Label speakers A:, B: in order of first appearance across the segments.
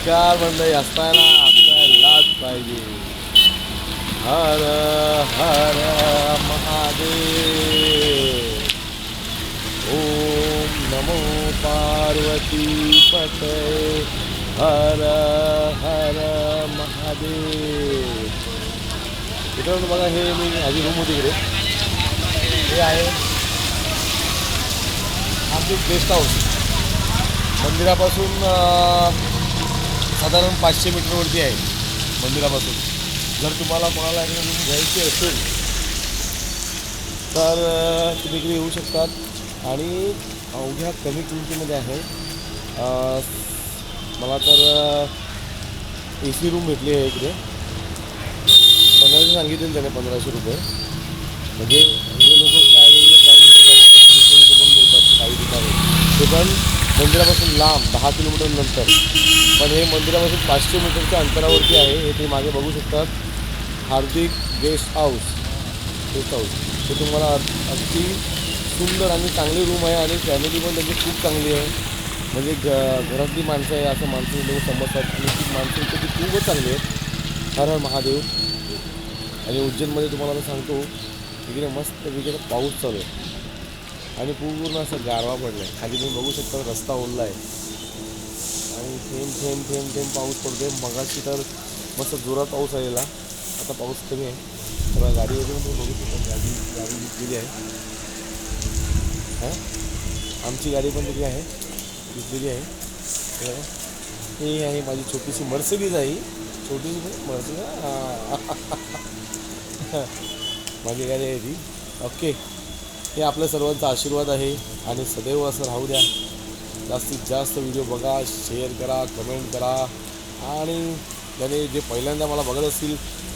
A: नमस्कार मंडळी, हसायलाच पाहिजे. हर हर महादेव. ओम नमो पार्वती पते. हर हर महादेव. मित्रांनो बघा, हे मी माझी रूम होती इकडे. हे आहे आमची गेस्ट हाऊस. मंदिरापासून साधारण 500 मीटरवरती आहे. मंदिरापासून जर तुम्हाला कोणाला रूम घ्यायची असेल तर तुम्ही इकडे येऊ शकतात आणि अवघ्या कमी किमतीमध्ये आहे. मला तर AC रूम भेटली आहे इकडे. 1500 सांगितले त्याने, 1500 रुपये. म्हणजे हे लोक काय वेगळे प्राईस बोलतात, 2500 रुपये पण बोलतात काही ठिकाणी. ते पण मंदिरापासून लांब 10 किलोमीटर नंतर. पण हे मंदिरापासून 500 मीटरच्या अंतरावरती आहे. हे ते मागे बघू शकतात, हार्दिक गेस्ट हाऊस. हे तुम्हाला अगदी सुंदर आणि चांगली रूम आहे आणि फॅमिली पण त्यांची खूप चांगली आहे. म्हणजे घरातली माणसं आहे असं माणसं लोक समजतात आणि ती माणसं इथे ती खूपच चांगली आहेत. हर हर महादेव. आणि उज्जैनमध्ये तुम्हाला तर सांगतो, इकडे मस्त वगैरे पाऊस चालू आहे आणि पूर्ण असं गारवा पडला आहे. खाली तुम्ही बघू शकता, रस्ता ओढला आहे आणि थेंब थेंब थेंब थेंब पाऊस पडतो. मगाशी तर मस्त जोरात पाऊस आलेला. आता पाऊस कमी आहे. तर गाडी वगैरे तुम्ही बघू शकता, गाडी दिसलेली आहे. हां, आमची गाडी पण तिथे आहे, दिसलेली आहे. ही आहे माझी छोटीशी मर्सिडीज आहे. छोटीशी मर्सिडीज माझी गाडी आहे ती. ओके, हे आपल्या सर्वांचा आशीर्वाद आहे आणि सदैव असं राहू द्या. जास्तीत जास्त व्हिडिओ बघा, शेअर करा, कमेंट करा आणि ज्याने जे पहिल्यांदा मला बघत असतील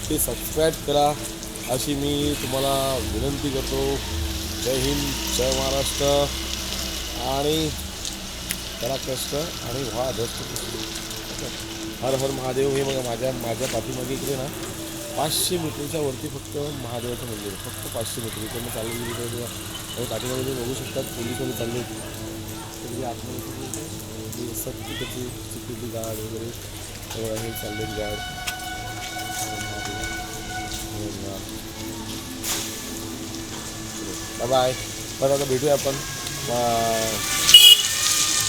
A: ते सबस्क्राईब करा अशी मी तुम्हाला विनंती करतो. जय हिंद, जय महाराष्ट्र आणि करा कष्ट आणि व्हा दस्त. हर हर महादेव. हे बघा माझ्या पाठीमागे इकडे ना 500 मीटरच्या वरती फक्त महादेवाचं मंदिर, फक्त 500 मीटर. इकडे मी चालू गेली तर पाठीमागे तुम्ही बघू शकतात, पोलिसवाले चालले होते. तरी आतमध्ये तिकडची सिक्युरिटी गार्ड वगैरे हे चालले गार्ड. बाय. बरं, आता भेटूया आपण.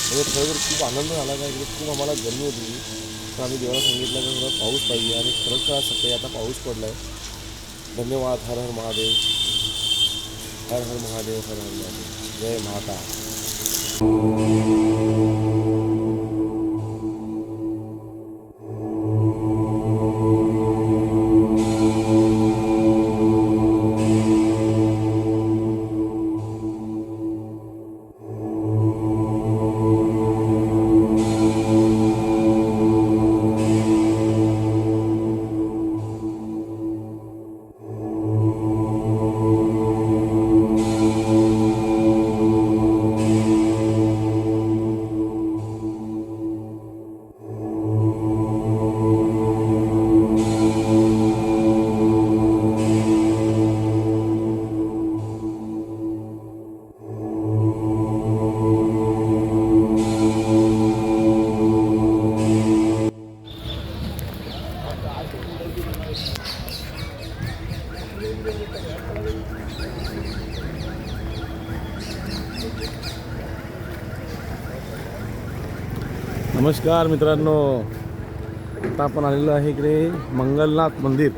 A: म्हणजे खरोखर खूप आनंद झाला का इकडे. खूप आम्हाला गरमी होती, तर आम्ही देवाला सांगितलं की थोडा पाऊस पाहिजे आणि खरंच सकाळी आता पाऊस पडला आहे. धन्यवाद. हर हर महादेव. हर हर महादेव. हर हर महादेव. जय माता. नमस्कार मित्रांनो, आता आपण आलेलो आहे इकडे मंगलनाथ मंदिर.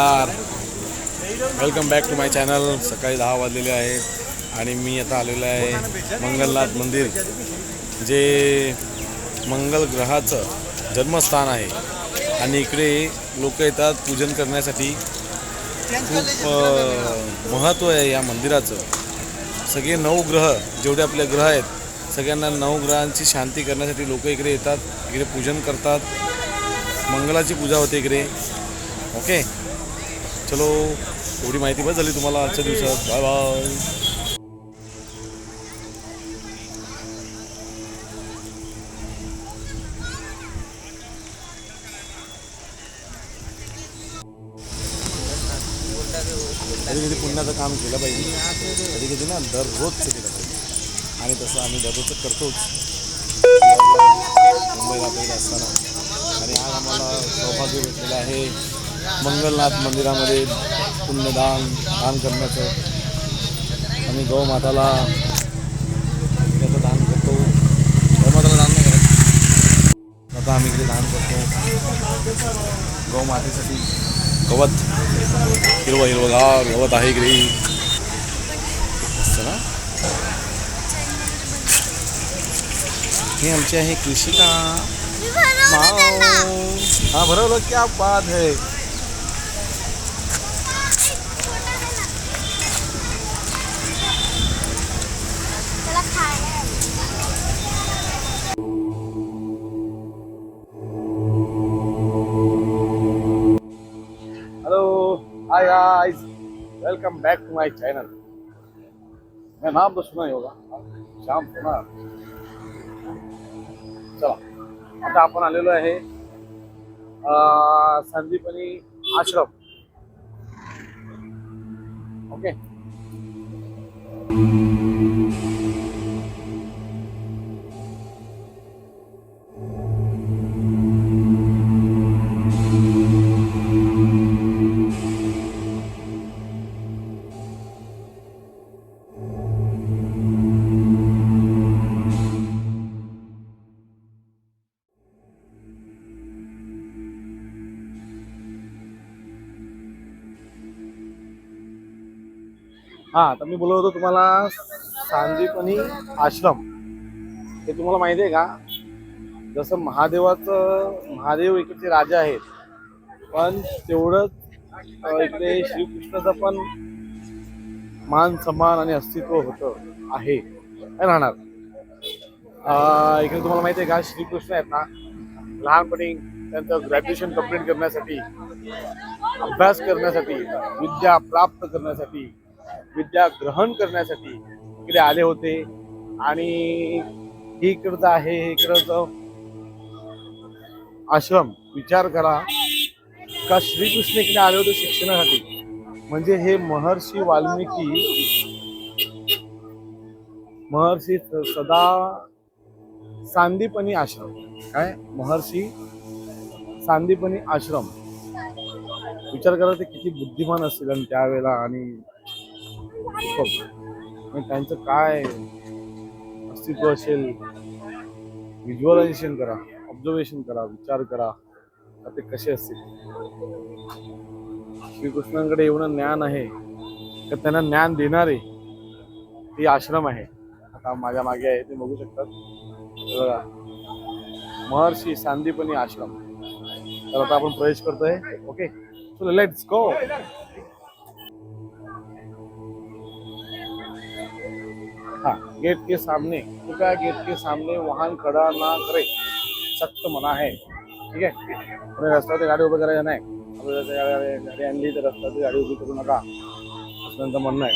A: नमस्कार, welcome back to my channel. सकाळी 10 वाजलेले आहेत आणि मी आता आलेलो आहे मंगलनाथ मंदिर, जे मंगल ग्रहाचं जन्मस्थान आहे. आणि इकडे लोक येतात पूजन करण्यासाठी. खूप महत्त्व आहे या मंदिराचं. सगळे 9 ग्रह, जेवढे आपले ग्रह आहेत, सगळ्यांना 9 ग्रहांची शांती करण्यासाठी लोक इकडे येतात, इकडे पूजन करतात. मंगलाची पूजा होते इकडे. ओके, चलो, एवढी माहिती बस झाली तुम्हाला आजच्या दिवसात. Bye bye. कधी कधी पुण्याचं काम केलं पाहिजे, कधी कधी ना दररोजचं केलं पाहिजे. आणि तसं आम्ही दररोजचं करतोच मुंबईला आपल्याला असताना. आणि आज आम्हाला सौभाग्य भेटलेलं आहे मंगलनाथ मंदिरामध्ये दान करण्याचं. आम्ही गौमाताला त्याचं दान करतो. गौमाताला दान नाही करत, आता आम्ही इकडे दान करतो गौमातेसाठी. गवत हिरवगार गवत आहे इकडे. ना हे आमचे आहे कृषिका माव. हा बरोबर, क्या बात है. Hello, hi guys, welcome back to my channel. मैं नाम तो सुना ही होगा, श्याम सुना. चला, आता आपण आलेलो आहे संदीपनी आश्रम. ओके, हा, तर मी बोलत होतो तुम्हाला संदीपनी आश्रम. हे तुम्हाला माहिती आहे का? जसं महादेव इकडचे राजा आहेत, पण तेवढंच इकडे श्रीकृष्णाचं पण मान सन्मान आणि अस्तित्व होतं आहे राहणार. इकडे तुम्हाला माहिती आहे का, श्रीकृष्ण आहेत ना, लहानपणी त्यांचं ग्रॅज्युएशन कंप्लीट करण्यासाठी, अभ्यास करण्यासाठी, विद्या प्राप्त करण्यासाठी, विद्या ग्रहण करण्यासाठी इकडे आले होते. आणि हे इकडचं आहे, हे इकडचं आश्रम. विचार करा का श्रीकृष्ण इकडे आले होते शिक्षणासाठी. म्हणजे हे महर्षी सदा सांदीपनी आश्रम. काय महर्षी सांदीपनी आश्रम. विचार करा ते किती बुद्धिमान असतील आणि त्यावेळेला. आणि त्यांचं काय अस्तित्व असेल. व्हिज्युअलायझेशन करा, ऑब्झर्वेशन करा, विचार करा ते कसे असतील. श्रीकृष्णांकडे एवढं ज्ञान आहे तर त्यांना ज्ञान देणारे हे आश्रम आहे. आता माझ्या मागे आहे, ते बघू शकतात बघा, महर्षी सांदीपनी आश्रम. तर आता आपण प्रवेश करतोय. ओके, चलो लेट्स गो. हाँ, गेट के सामने, कृपया गेट के सामने वाहन खड़ा ना करे, सख्त मना है. ठीक आहे. रस्त्यावर गाडी उभी करायला नाही. गाडी आणली तर रस्त्यावर गाडी उभी करू नका, असं त्यांचं म्हणणं आहे.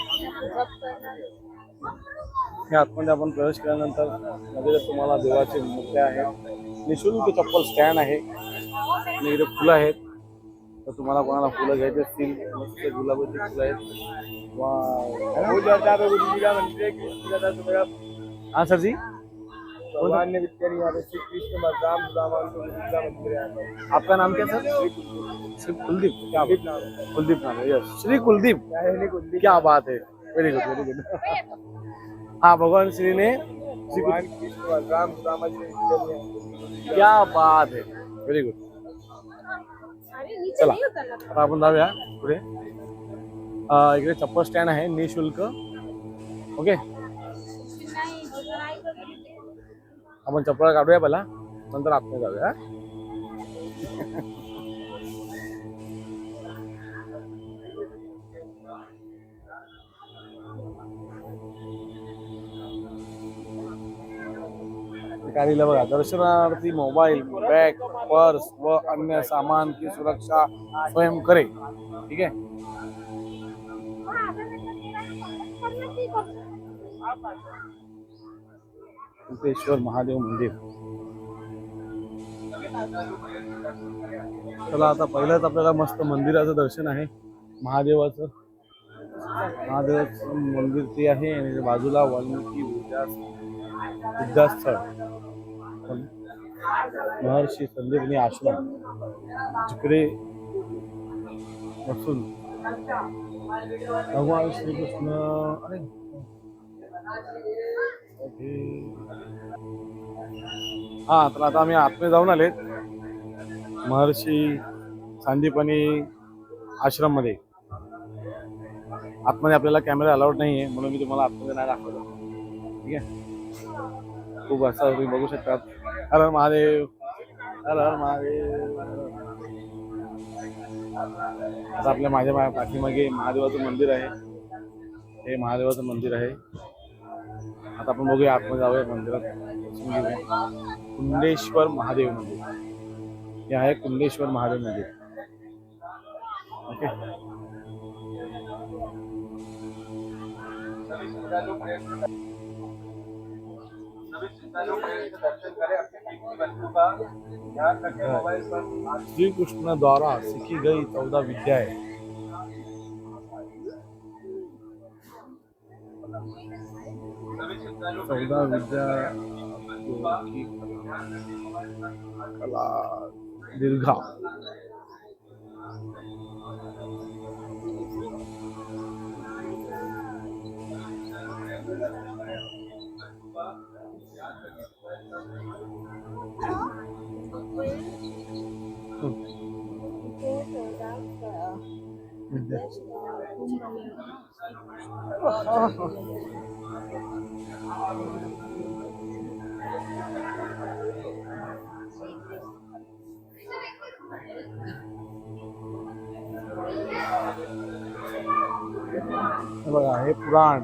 A: हे आतमध्ये आपण प्रवेश केल्यानंतर मध्ये तुम्हाला देवाची मूर्ती आहे, निशुल्क चप्पल स्टँड आहे, आणि इकडे फुलं आहेत. तर तुम्हाला कोणाला फुलं घ्यायची असतील, मस्त गुलाबाची फुलं आहेत. हाँ सर जी, आपका नाम क्या सर? श्री कुलदीप. क्या कुलदीप नाम है? यस, श्री कुलदीप. क्या बात है, वेरी गुड वेरी गुड. हाँ, भगवान श्री ने क्या बात है, वेरी गुड. चला आता आपण जाऊया पुढे. इकडे चप्पल स्टँड आहे निशुल्क. ओके, आपण चप्पल काढूया पहिला, नंतर आतमध्ये जाऊया. गाडीला बघा, दर्शनार्थी मोबाईल, बॅग, पर्स व अन्य सामान की सुरक्षा स्वयं करे. ठीक आहे. सिद्धेश्वर महादेव मंदिर. चला आता पहिलंच आपल्याला मस्त मंदिराचं दर्शन आहे. महादेवाचं मंदिर ते आहे आणि बाजूला वाल्मिकी विद्यास्थळ महर्षी संदीपनी आश्रम, जिकडे बसून भगवान श्रीकृष्ण. अरे हा, तर आता आम्ही आतमध्ये जाऊन आलेत महर्षी संदीपनी आश्रम मध्ये. आतमध्ये आपल्याला कॅमेरा अलाउड नाही आहे म्हणून मी तुम्हाला आतमध्ये नाही दाखवलं. ठीक आहे. खूप असं तुम्ही बघू शकता. हर हर महादेव, हर हर महादेव. आता आपल्या माझ्या पाठीमागे महादेवाचं मंदिर आहे. हे महादेवाचं मंदिर आहे. आता आपण बघूया आतमध्ये जाऊया मंदिरात. कुंडेश्वर महादेव मंदिर हे आहे. कुंडेश्वर महादेव मंदिर. ओके. श्री कृष्ण द्वारा सीखी गई 14 विद्याएं. कला दीर्घा. बघा हे पुराण.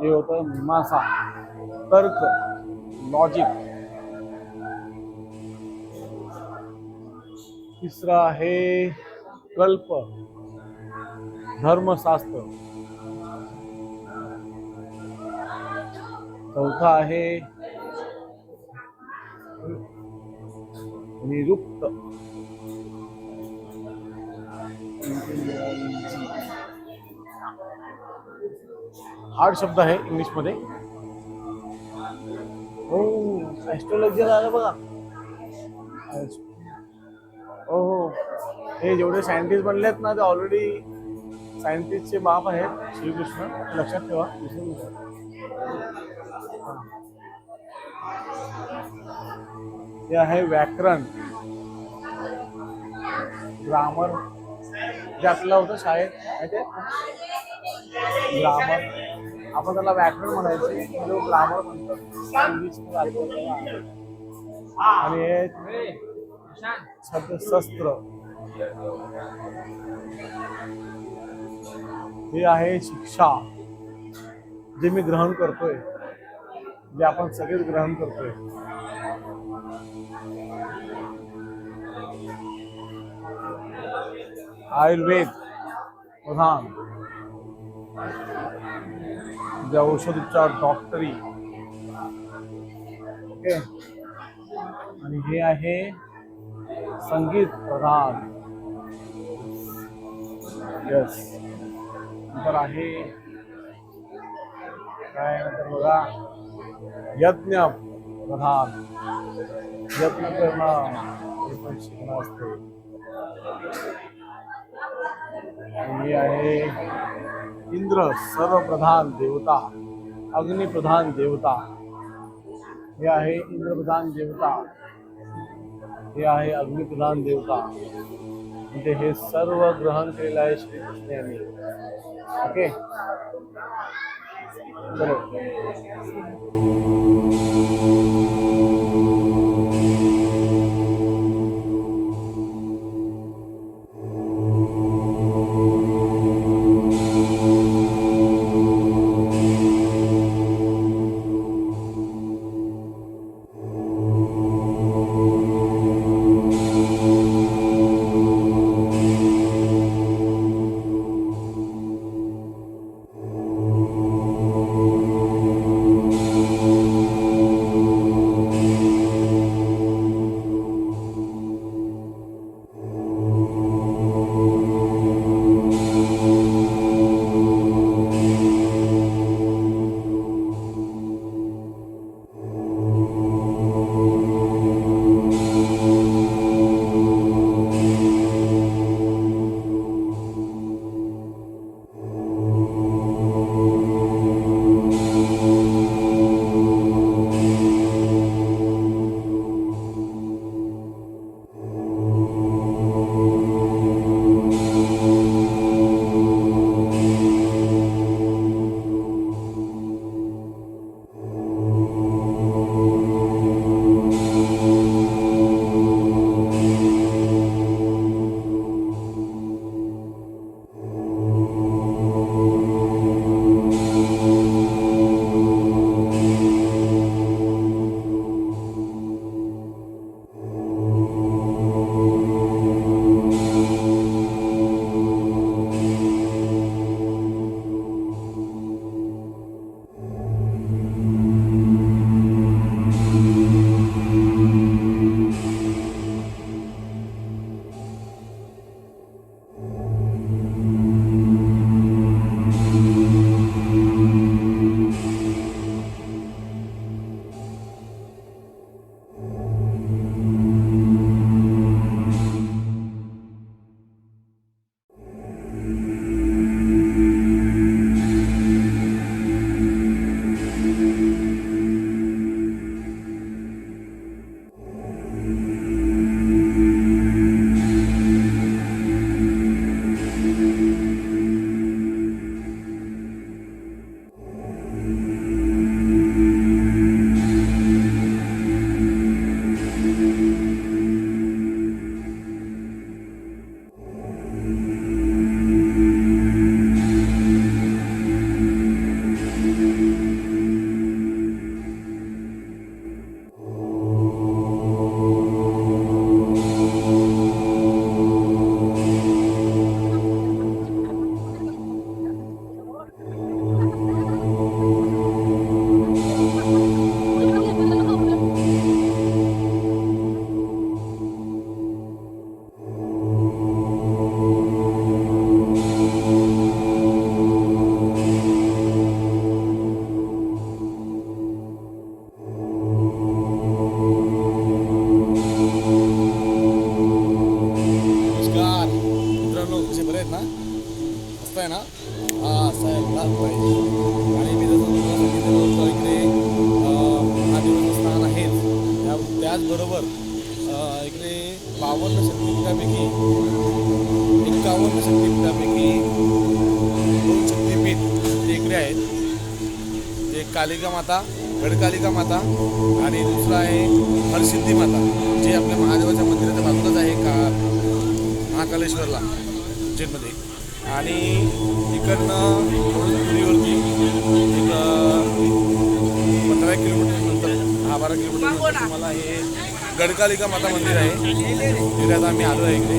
A: हे होतं मीमांसा, तर्क, लॉजिक. तिसरा आहे कल्प, धर्मशास्त्र. चौथा आहे निरुक्त. हार्ड शब्द आहे इंग्लिश मध्ये. हो, ऍस्ट्रोलॉजी आलं बघा. हो, हे जेवढे सायंटिस्ट बनलेत ना ते ऑलरेडी सायंटिस्टचे बाप आहेत श्रीकृष्ण. लक्षात ठेवा. हे आहे व्याकरण, ग्रामर. जे आपल्याला होतं शाळेत माहिती. ग्रामर आपण त्याला व्याकरण म्हणायचे, ग्रामर म्हणतो. आणि हे शस्त्र. हे आहे शिक्षा, जे मी ग्रहण करतोय, जे आपण सगळेच ग्रहण करतोय. आयुर्वेद प्रधान, जे औषध उपचार, डॉक्टरी. ओके. आणि हे आहे संगीत प्रधान. यस. नंतर आहे काय नंतर बघा, यज्ञ प्रधान. यत्न करणं हे पण शिकणं असते.
B: हे आहे इंद्र सर्वप्रधान देवता, अग्निप्रधान देवता. हे आहे इंद्रप्रधान देवता, हे आहे अग्निप्रधान देवता. म्हणजे हे सर्व ग्रहण केलेलं आहे श्रीकृष्ण यांनी. ओके, चलो.
A: आहे ना, हा असायला पाहिजे. आणि मी जसं तुम्हाला सांगितलं होतं इकडे महादेवाचं स्थान आहेच. त्याचबरोबर इकडे 52 शक्तिपीठापैकी 51 शक्तिपीठापैकी 2 शक्तिपीठ ते इकडे आहेत. एक कालिका माता, गडकालिका माता आणि दुसरा आहे हरसिद्धी माता, जे आपल्या महादेवाच्या मंदिराच्या बाजूलाच आहे का महाकालेश्वरला उज्जैनमध्ये. आणि इकडनं थोडं पुरीवरती एक 15 किलोमीटर नंतर 10-12 किलोमीटर नंतर तुम्हाला हे गडकालिका माता मंदिर आहे. तिथे आता आम्ही आलो आहे इकडे,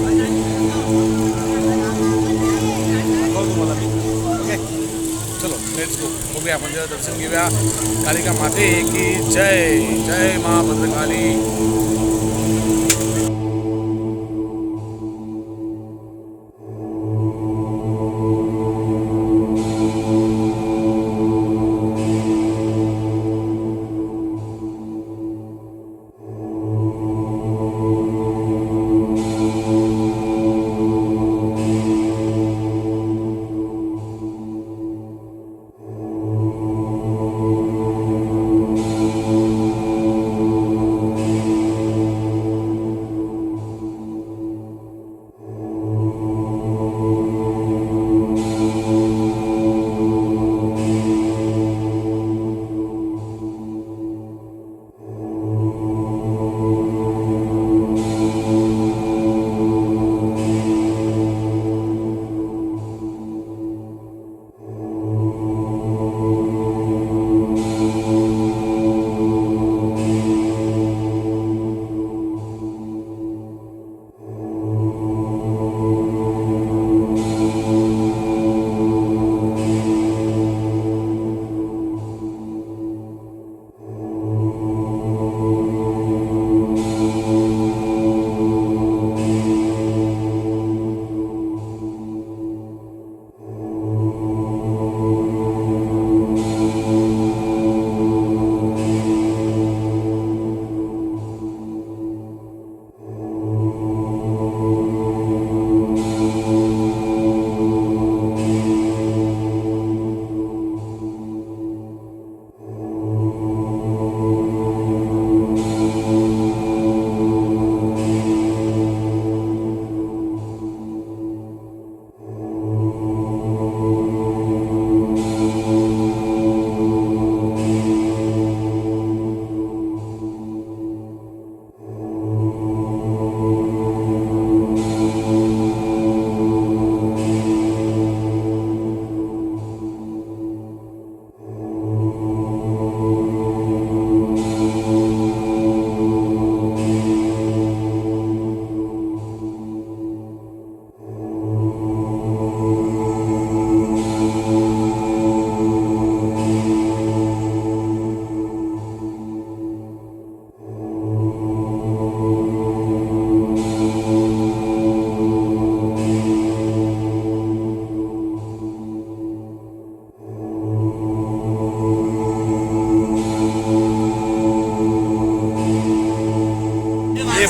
A: तुम्हाला मी. ओके, चलो लेट्स गो. बघूया आपण जरा दर्शन घेऊया. कालिका माते की जय. जय मा भद्रकाली.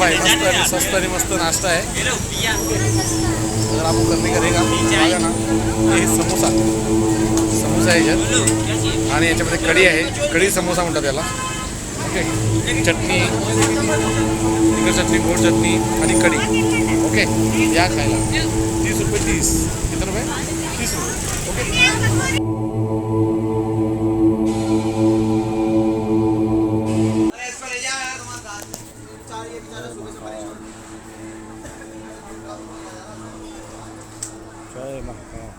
A: भाई मस्त आणि स्वस्त आणि मस्त नाश्ता है। अगर आपको करने करेगा आगा ना, हे समोसा समोसा आहे याच्यात आणि याच्यामध्ये कढी आहे, कढी समोसा म्हणतात त्याला। ओके, चटणी, तिखट चटणी, गोड चटणी आणि कढी। ओके, या खायला 30 रुपये 30 किती रुपये 30 रुपये। ओके, जय महाकाल।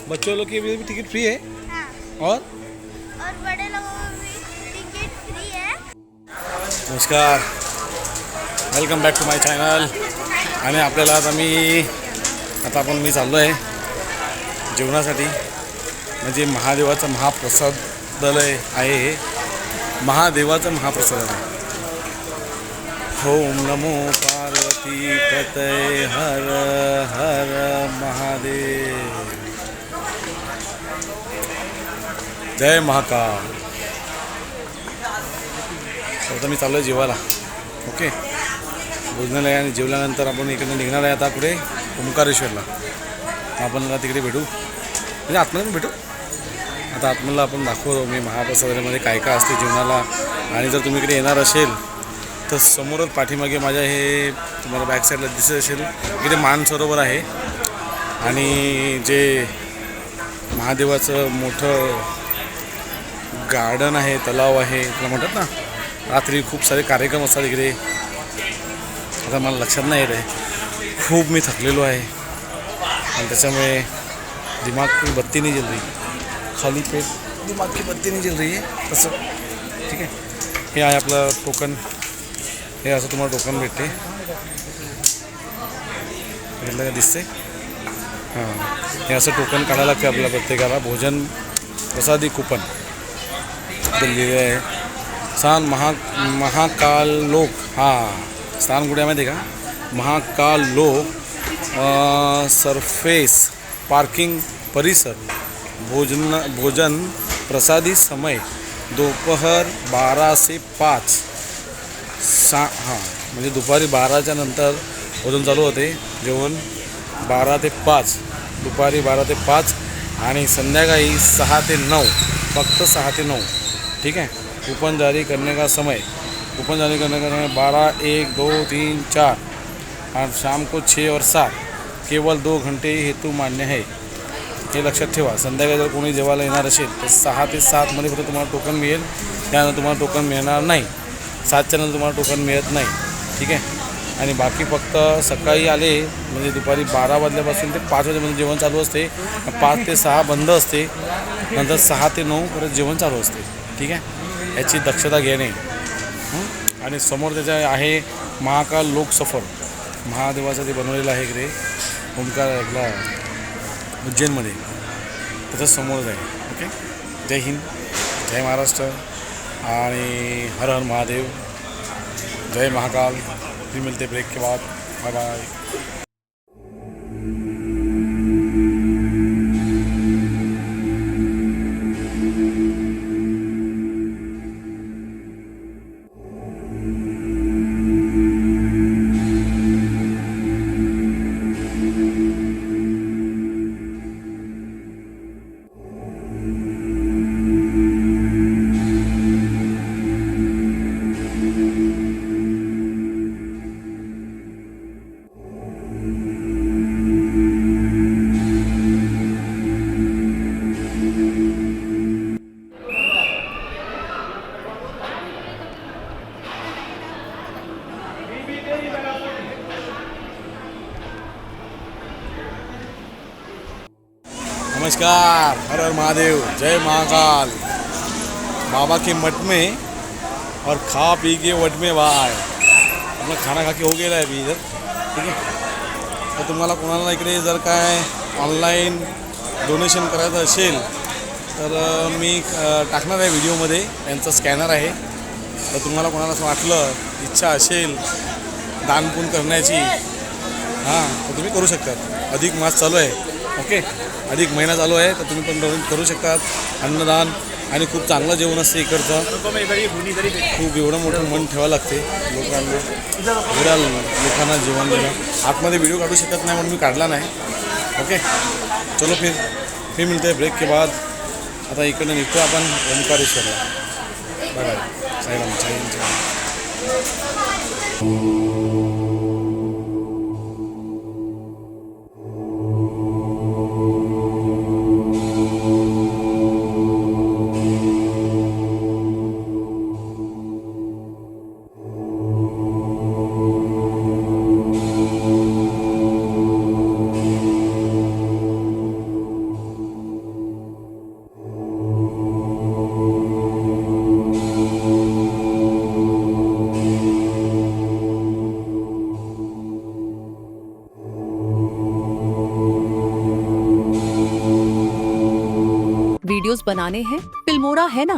A: बच्चों लोग के लिए भी टिकट फ्री है
C: हाँ,
A: और
C: बड़े लोगों को भी टिकट फ्री है।
A: नमस्कार, welcome back to my channel. आणि आपल्याला आता मी चाललो आहे जेवणासाठी, म्हणजे महादेवाचं महाप्रसादालय आहे हे, महादेवाचं महाप्रसादालय। ओम नमो पार्वती पतये हर हर महादेव, जय महाकाल। आता मी चाललो आहे जेवायला। ओके, भोजनालय आणि जेवल्यानंतर आपण इकडे निघणार आहे आता कुठे, ओंकारेश्वरला। आपण तिकडे भेटू, म्हणजे आतमध्ये भेटू। आता आतमधला आपण दाखवतो मी महाप्रसादालयामध्ये काय काय असते जेवणाला। आणि जर तुम्ही इकडे येणार असेल तर समोरच पाठीमागे माझ्या हे तुम्हाला बॅक साईडला दिसत असेल, इकडे मानसरोवर आहे आणि जे महादेवाचं मोठं गार्डन आहे, तलाव आहे, त्याला म्हणतात ना। रात्री खूप सारे कार्यक्रम असतात इकडे। आता मला लक्षात नाही येत आहे, खूप मी थकलेलो आहे आणि त्याच्यामुळे दिमाग की बत्ती नहीं जल रही, खाली पेट दिमाग की बत्ती नहीं जल रही आहे तसं। ठीक आहे, हे आहे आपलं टोकन, हे असं तुम्हाला टोकन भेटते, भेटलं का दिसते? हां, हे असं टोकन काढायला लागते आपल्याला प्रत्येकाला। भोजन प्रसादी कुपन दिलेलं आहे। महाकाल लोक, हां स्थान कुठे माहिती आहे का? महाकाल लोक सरफेस पार्किंग परिसर, भोजन प्रसादी समय दोपहर 12 से 5 हां, म्हणजे दुपारी 12च्या नंतर भोजन चालू होते, जेवण 12 ते 5, दुपारी 12 ते 5 आणि संध्याकाळी 6 ते 9, फक्त 6 ते 9। ठीक है, कूपन जारी करने का समय 12, 1, 2, 3, 4 और शाम को 6 और 7 केवळ 2 घंटे हेतू मान्य आहे, हे लक्षात ठेवा। संध्याकाळी जर कोणी जेवायला येणार असेल तर 6 ते 7 मध्ये फक्त तुम्हाला टोकन मिळेल, त्यानंतर तुम्हाला टोकन मिळणार नाही। 7च्या नंतर तुम्हाला टोकन मिळत नाही। ठीक आहे, आणि बाकी फक्त सकाळी आले म्हणजे दुपारी 12 वाजल्यापासून ते 5 वाजेपर्यंत जेवण चालू असते, 5 ते 6 बंद असते, नंतर 6 ते 9 परत जेवण चालू असते। ठीक आहे, याची दक्षता घेणे। आणि समोर त्याच्या आहे महाकाल लोक सफर, महादेवाचं ते बनवलेलं आहे इकडे ओंकार आपला उज्जैनमध्ये, त्याच्या समोरच आहे। ओके, जय हिंद, जय महाराष्ट्र आणि हर हर महादेव, जय महाकाल। फिर मिलते ब्रेक के बाद, बाय बाय। नमस्कार, हर हर महादेव, जय महाकाल। बाबा के मठ में और खा पी के वट में भाई, अपना खाना खा के हो गेला आहे अभी इधर। ठीक आहे, तर तुम्हाला कोणाला इकडे जर काय ऑनलाईन डोनेशन करायचं असेल तर मी टाकणार आहे व्हिडिओमध्ये, यांचा स्कॅनर आहे। तर तुम्हाला कोणाला असं वाटलं, इच्छा असेल दानपुण्य करण्याची
D: हां तर तुम्ही करू शकतात. अधिक मास चालू आहे, ओके, अधिक महिना चालू आहे, तर तुम्ही पण करू शकतात. अन्नदान आणि खूप चांगलं जेवण असते इकडचं. खूप एवढं मोठं मन ठेवावं लागते लोकांना, एवढ्या लोकांना जेवण देणं. आतमध्ये व्हिडिओ काढू शकत नाही म्हणून मी काढला नाही. ओके, चलो फिर मिळते ब्रेक के बाद. आता इकडनं निघतो आपण ओंकारेश्वरला. Bye bye. साईराम, जय हिंद, जय हिंद.
E: वीडियोस बनाने हैं फिल्मोरा है ना।